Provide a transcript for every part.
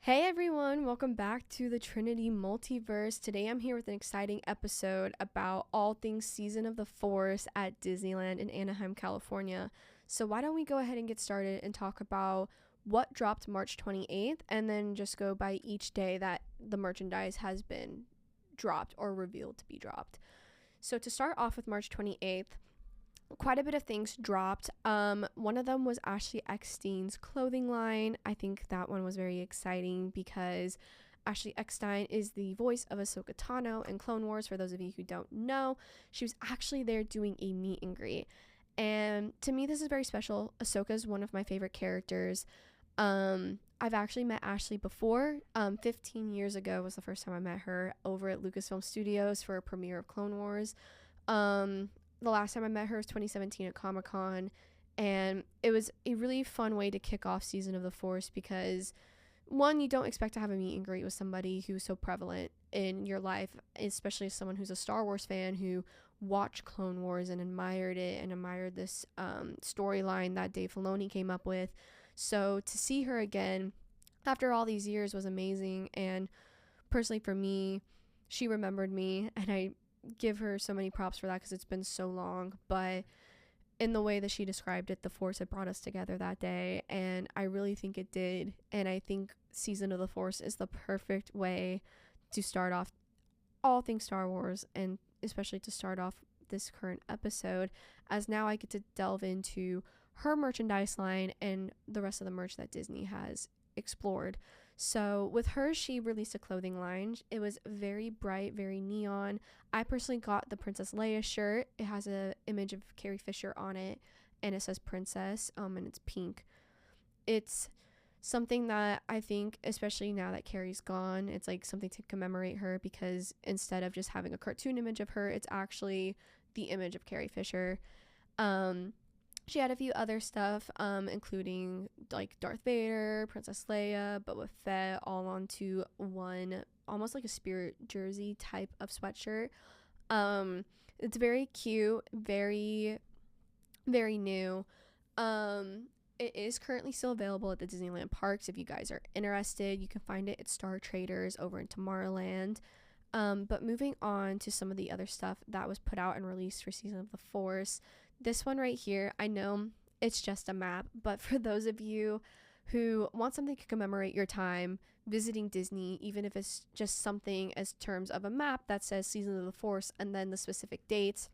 Hey everyone, welcome back to the Trinity Multiverse. Today I'm here with an exciting episode about all things Season of the Force at Disneyland in Anaheim, California. So why don't we go ahead and get started and talk about what dropped March 28th and then just go by each day that the merchandise has been dropped or revealed to be dropped. So to start off with March 28th, quite a bit of things dropped. One of them was Ashley Eckstein's clothing line. I think that one was very exciting because Ashley Eckstein is the voice of Ahsoka Tano in Clone Wars. For those of you who don't know, she was actually there doing a meet and greet. And to me, this is very special. Ahsoka is one of my favorite characters. I've actually met Ashley before. 15 years ago was the first time I met her over at Lucasfilm Studios for a premiere of Clone Wars. The last time I met her was 2017 at Comic-Con, and it was a really fun way to kick off Season of the Force because, one, you don't expect to have a meet and greet with somebody who's so prevalent in your life, especially as someone who's a Star Wars fan who watched Clone Wars and admired it and admired this storyline that Dave Filoni came up with. So to see her again after all these years was amazing, and personally for me, she remembered me, and I give her so many props for that because it's been so long. But in the way that she described it, the Force had brought us together that day, and I really think it did. And I think Season of the Force is the perfect way to start off all things Star Wars, and especially to start off this current episode, as now I get to delve into her merchandise line and the rest of the merch that Disney has explored. So with her, she released a clothing line. It was very bright, very neon. I personally got the Princess Leia shirt. It has an image of Carrie Fisher on it, and it says Princess, and it's pink. It's something that I think, especially now that Carrie's gone, it's like something to commemorate her, because instead of just having a cartoon image of her, it's actually the image of Carrie Fisher. She had a few other stuff, including like Darth Vader, Princess Leia, Boba Fett, all onto one, almost like a Spirit jersey type of sweatshirt. It's very cute, very, very new. It is currently still available at the Disneyland parks. If you guys are interested, you can find it at Star Traders over in Tomorrowland. But moving on to some of the other stuff that was put out and released for Season of the Force. This one right here, I know it's just a map, but for those of you who want something to commemorate your time visiting Disney, even if it's just something as terms of a map that says Season of the Force and then the specific dates,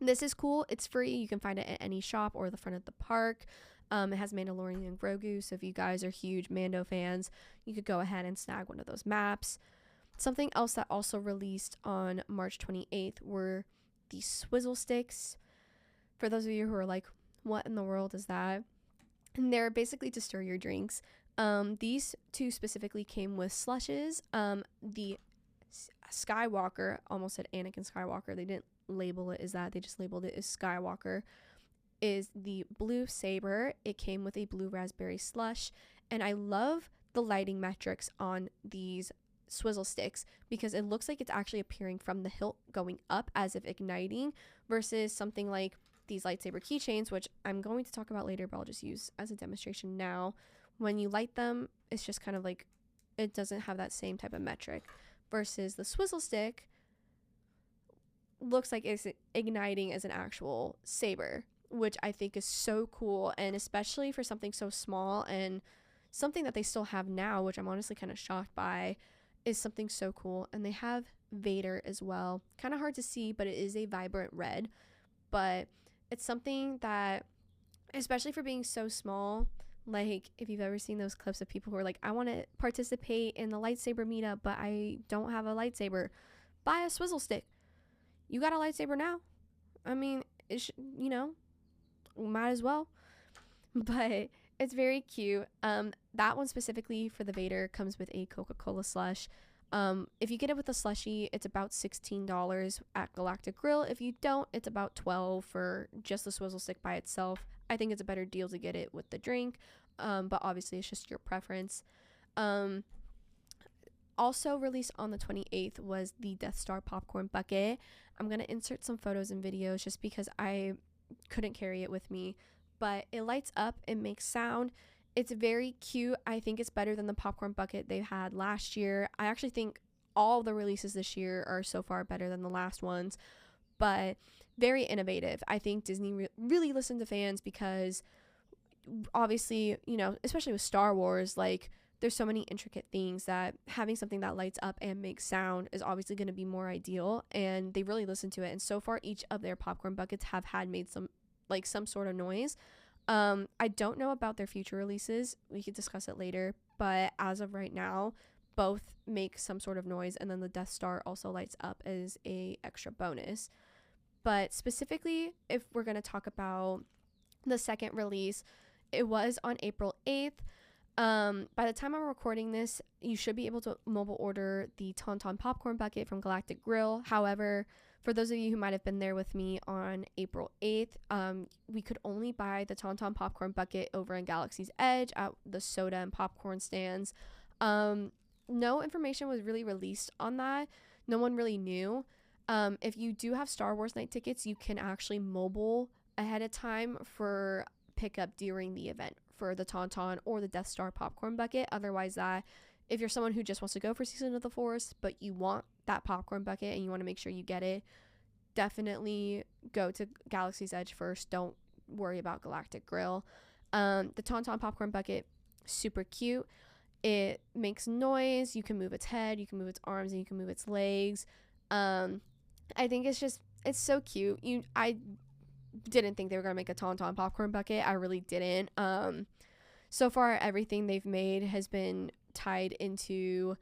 this is cool. It's free. You can find it at any shop or the front of the park. It has Mandalorian and Grogu, so if you guys are huge Mando fans, you could go ahead and snag one of those maps. Something else that also released on March 28th were the swizzle sticks. For those of you who are like, what in the world is that? And they're basically to stir your drinks. These two specifically came with slushes. The Skywalker, almost said Anakin Skywalker. They didn't label it as that. They just labeled it as Skywalker. Is the blue saber. It came with a blue raspberry slush. And I love the lighting metrics on these swizzle sticks because it looks like it's actually appearing from the hilt going up as if igniting, versus something like these lightsaber keychains, which I'm going to talk about later, but I'll just use as a demonstration now. When you light them, it's just kind of like, it doesn't have that same type of metric, versus the swizzle stick looks like it's igniting as an actual saber, which I think is so cool. And especially for something so small and something that they still have now, which I'm honestly kind of shocked by, is something so cool. And they have Vader as well. Kind of hard to see, but it is a vibrant red. But it's something that, especially for being so small, like if you've ever seen those clips of people who are like, I want to participate in the lightsaber meetup, but I don't have a lightsaber. Buy a swizzle stick. You got a lightsaber now. I mean, might as well. But it's very cute. That one specifically for the Vader comes with a Coca-Cola slush. If you get it with a slushie, it's about $16 at Galactic Grill. If you don't, it's about $12 for just the swizzle stick by itself. I think it's a better deal to get it with the drink, but obviously it's just your preference. Also released on the 28th was the Death Star popcorn bucket. I'm going to insert some photos and videos just because I couldn't carry it with me, but it lights up, it makes sound. It's very cute. I think it's better than the popcorn bucket they had last year. I actually think all the releases this year are so far better than the last ones, but very innovative. I think Disney really listened to fans because obviously, you know, especially with Star Wars, like there's so many intricate things that having something that lights up and makes sound is obviously going to be more ideal, and they really listened to it. And so far each of their popcorn buckets have had made some sort of noise. I don't know about their future releases. We could discuss it later, but as of right now, both make some sort of noise, and then the Death Star also lights up as a extra bonus. But specifically, if we're going to talk about the second release, it was on April 8th. By the time I'm recording this, you should be able to mobile order the Tauntaun popcorn bucket from Galactic Grill. However, for those of you who might have been there with me on April 8th, we could only buy the Tauntaun popcorn bucket over in Galaxy's Edge at the soda and popcorn stands. No information was really released on that. No one really knew. If you do have Star Wars night tickets, you can actually mobile ahead of time for pickup during the event for the Tauntaun or the Death Star popcorn bucket. Otherwise, if you're someone who just wants to go for Season of the Force, but you want that popcorn bucket and you want to make sure you get it, definitely go to Galaxy's Edge first. Don't worry about Galactic Grill. The Tauntaun popcorn bucket, super cute. It makes noise. You can move its head, you can move its arms, and you can move its legs. I think it's so cute. I didn't think they were gonna make a Tauntaun popcorn bucket. I really didn't. So far everything they've made has been tied into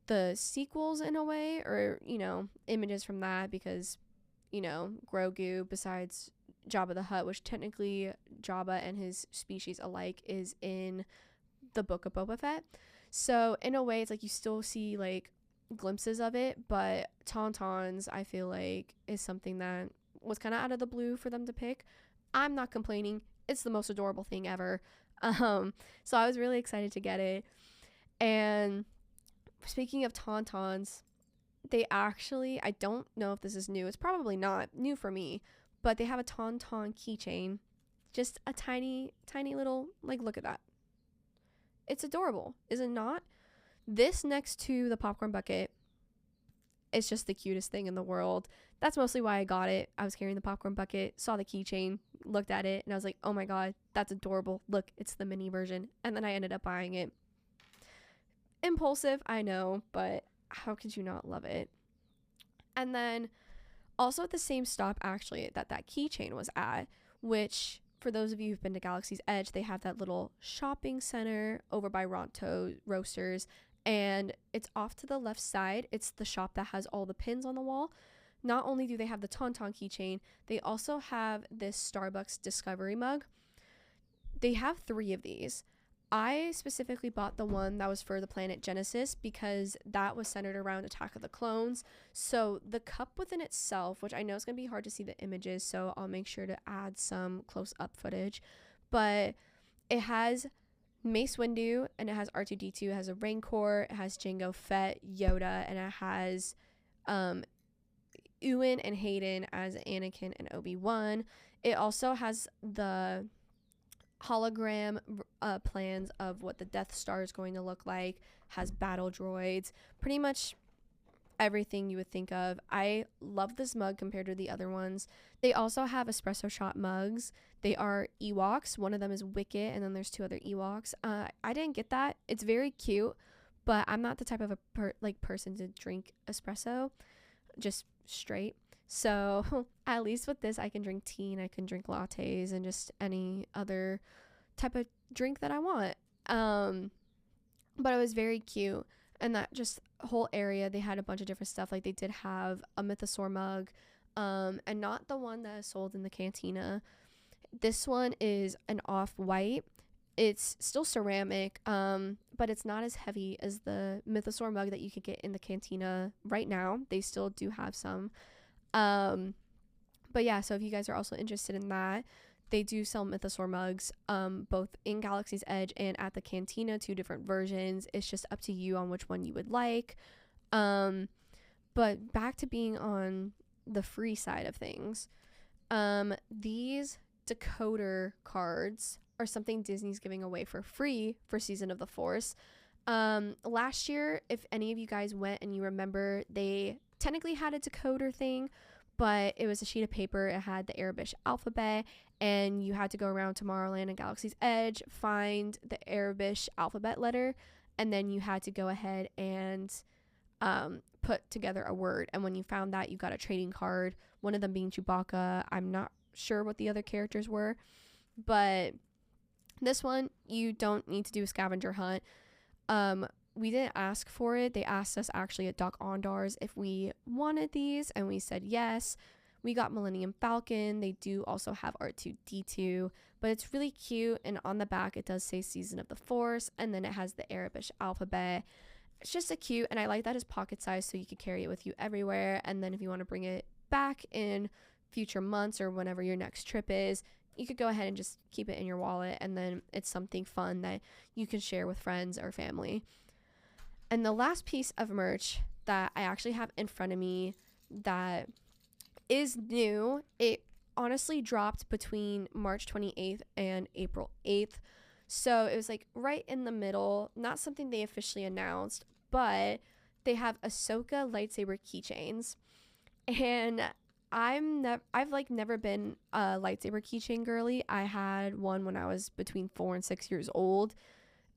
the sequels in a way, or, you know, images from that, because, you know, Grogu, besides Jabba the Hutt, which technically Jabba and his species alike is in the Book of Boba Fett. So in a way, it's like you still see like glimpses of it, but Tauntauns, I feel like, is something that was kind of out of the blue for them to pick. I'm not complaining. It's the most adorable thing ever. So I was really excited to get it. And speaking of Tauntauns, they actually, I don't know if this is new. It's probably not new for me, but they have a Tauntaun keychain. Just a tiny, tiny little, like, look at that. It's adorable, is it not? This next to the popcorn bucket, it's just the cutest thing in the world. That's mostly why I got it. I was carrying the popcorn bucket, saw the keychain, looked at it, and I was like, oh my god, that's adorable. Look, it's the mini version. And then I ended up buying it. Impulsive, I know, but how could you not love it? And then also at the same stop, actually, that keychain was at, which, for those of you who've been to Galaxy's Edge, they have that little shopping center over by Ronto Roasters, and it's off to the left side. It's the shop that has all the pins on the wall. Not only do they have the Tauntaun keychain, they also have this Starbucks Discovery mug. They have 3 of these. I specifically bought the one that was for the planet Genesis because that was centered around Attack of the Clones. So the cup within itself, which I know is going to be hard to see the images, so I'll make sure to add some close-up footage, but it has Mace Windu, and it has R2-D2, it has a Rancor, it has Jango Fett, Yoda, and it has Ewan and Hayden as Anakin and Obi-Wan. It also has the hologram plans of what the Death Star is going to look like, has battle droids, pretty much everything you would think of. I love this mug compared to the other ones. They also have espresso shot mugs. They are Ewoks. One of them is Wicket, and then there's 2 other Ewoks. I didn't get that. It's very cute, but I'm not the type of a person to drink espresso just straight. So at least with this, I can drink tea and I can drink lattes and just any other type of drink that I want. But it was very cute. And that just whole area, they had a bunch of different stuff. Like they did have a Mythosaur mug, and not the one that is sold in the cantina. This one is an off-white. It's still ceramic, but it's not as heavy as the Mythosaur mug that you could get in the cantina right now. They still do have some. But yeah, so if you guys are also interested in that, they do sell Mythosaur mugs, both in Galaxy's Edge and at the cantina, 2 different versions. It's just up to you on which one you would like. But back to being on the free side of things. These decoder cards or something Disney's giving away for free for Season of the Force. Last year, if any of you guys went and you remember, they technically had a decoder thing, but it was a sheet of paper. It had the Arabic alphabet, and you had to go around Tomorrowland and Galaxy's Edge, find the Arabic alphabet letter, and then you had to go ahead and put together a word. And when you found that, you got a trading card, one of them being Chewbacca. I'm not sure what the other characters were, but this one, you don't need to do a scavenger hunt. We didn't ask for it. They asked us actually at Doc Ondar's if we wanted these, and we said yes. We got Millennium Falcon. They do also have R2-D2, but it's really cute, and on the back it does say Season of the Force, and then it has the Arabic alphabet. It's just a cute, and I like that it's pocket size, so you could carry it with you everywhere, and then if you want to bring it back in future months or whenever your next trip is, you could go ahead and just keep it in your wallet, and then it's something fun that you can share with friends or family. And the last piece of merch that I actually have in front of me that is new, it honestly dropped between March 28th and April 8th. So it was like right in the middle, not something they officially announced, but they have Ahsoka lightsaber keychains. And I've like never been a lightsaber keychain girly. I had one when I was between 4 and 6 years old,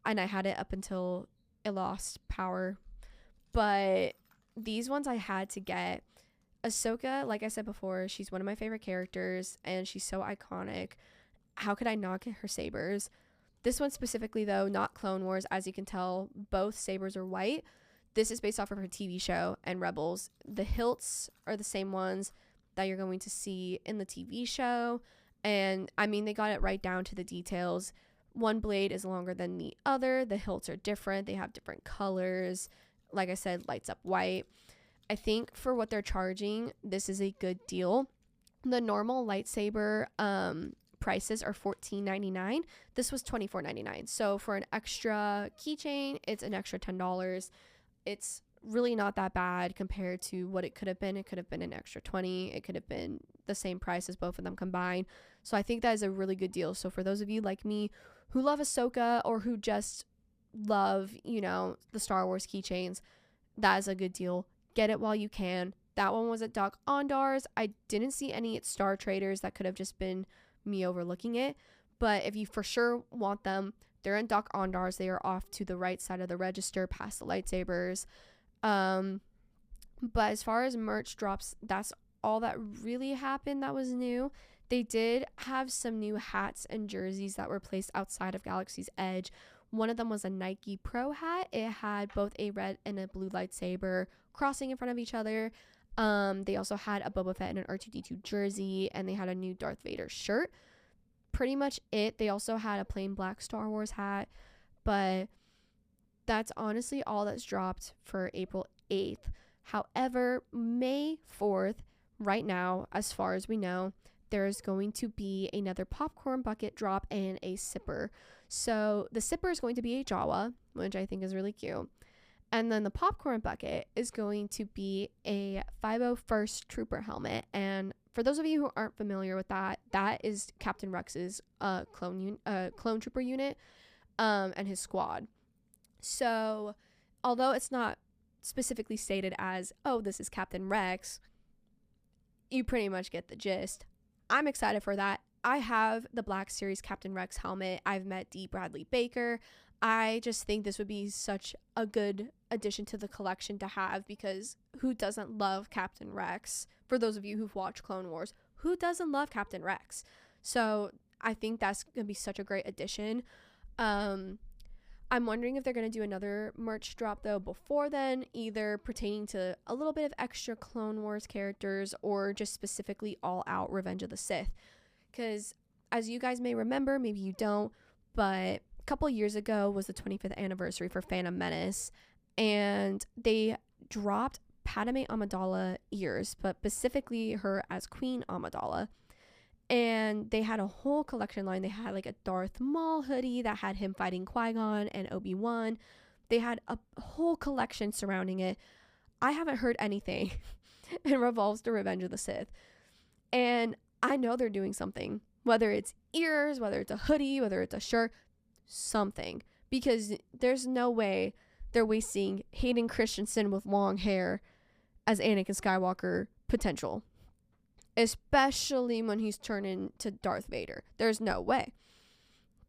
and I had it up until it lost power. But these ones I had to get. Ahsoka, like I said before, she's one of my favorite characters, and she's so iconic. How could I not get her sabers? This one specifically, though, not Clone Wars. As you can tell, both sabers are white. This is based off of her TV show and Rebels. The hilts are the same ones that you're going to see in the TV show. And I mean, they got it right down to the details. One blade is longer than the other. The hilts are different. They have different colors. Like I said, lights up white. I think for what they're charging, this is a good deal. The normal lightsaber prices are $14.99. This was $24.99. So for an extra keychain, it's an extra $10. It's really not that bad compared to what it could have been. It could have been an extra $20. It could have been the same price as both of them combined. So I think that is a really good deal. So for those of you like me who love Ahsoka or who just love, the Star Wars keychains, that is a good deal. Get it while you can. That one was at Doc Ondar's. I didn't see any at Star Traders. That could have just been me overlooking it. But if you for sure want them, they're in Doc Ondar's. They are off to the right side of the register past the lightsabers. But as far as merch drops, that's all that really happened that was new. They did have some new hats and jerseys that were placed outside of Galaxy's Edge. One of them was a Nike Pro hat. It had both a red and a blue lightsaber crossing in front of each other. They also had a Boba Fett and an R2-D2 jersey, and they had a new Darth Vader shirt. Pretty much it. They also had a plain black Star Wars hat, but that's honestly all that's dropped for April 8th. However, May 4th, right now, as far as we know, there's going to be another popcorn bucket drop and a sipper. So the sipper is going to be a Jawa, which I think is really cute. And then the popcorn bucket is going to be a 501st Trooper helmet. And for those of you who aren't familiar with that, that is Captain Rex's clone trooper unit and his squad. So although it's not specifically stated as, oh, this is Captain Rex, you pretty much get the gist. I'm excited for that. I have the Black Series Captain Rex helmet. I've met D. Bradley Baker. I just think this would be such a good addition to the collection to have, because who doesn't love Captain Rex? For those of you who've watched Clone Wars, who doesn't love Captain Rex? So I think that's going to be such a great addition. I'm wondering if they're going to do another merch drop, though, before then, either pertaining to a little bit of extra Clone Wars characters or just specifically all-out Revenge of the Sith. Because as you guys may remember, maybe you don't, but a couple years ago was the 25th anniversary for Phantom Menace, and they dropped Padme Amidala ears, but specifically her as Queen Amidala. And they had a whole collection line. They had like a Darth Maul hoodie that had him fighting Qui-Gon and Obi-Wan. They had a whole collection surrounding it. I haven't heard anything. It revolves to Revenge of the Sith. And I know they're doing something whether it's ears, whether it's a hoodie, whether it's a shirt, something, because there's no way they're wasting Hayden Christensen with long hair as Anakin Skywalker potential, especially when he's turning to Darth Vader. There's no way.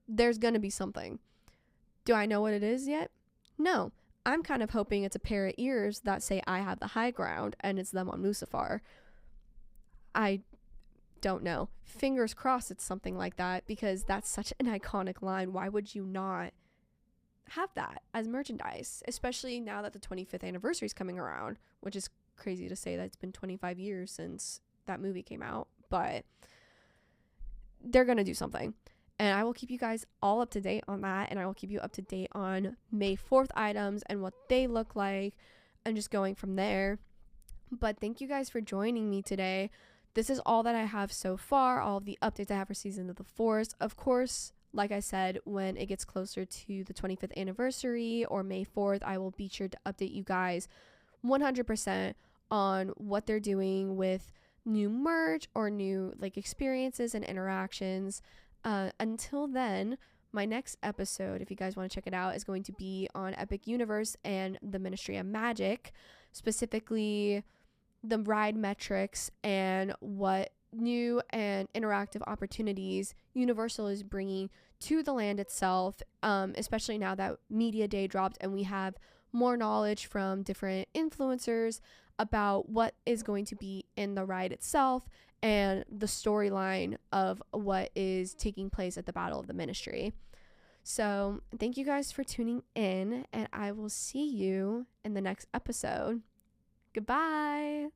There's gonna be something. Do I know what it is yet? No. I'm kind of hoping it's a pair of ears that say I have the high ground and it's them on Mustafar. I don't know. Fingers crossed it's something like that, because that's such an iconic line. Why would you not have that as merchandise, especially now that the 25th anniversary is coming around, which is crazy to say that it's been 25 years since that movie came out, but they're going to do something. And I will keep you guys all up to date on that. And I will keep you up to date on May 4th items and what they look like and just going from there. But thank you guys for joining me today. This is all that I have so far, all of the updates I have for Season of the Force. Of course, like I said, when it gets closer to the 25th anniversary or May 4th, I will be sure to update you guys 100% on what they're doing with new merch or new experiences and interactions. Until then, my next episode, if you guys want to check it out, is going to be on Epic Universe and the Ministry of Magic, specifically the ride metrics and what new and interactive opportunities Universal is bringing to the land itself, especially now that Media Day dropped and we have more knowledge from different influencers about what is going to be in the ride itself and the storyline of what is taking place at the Battle of the Ministry. So thank you guys for tuning in, and I will see you in the next episode. Goodbye.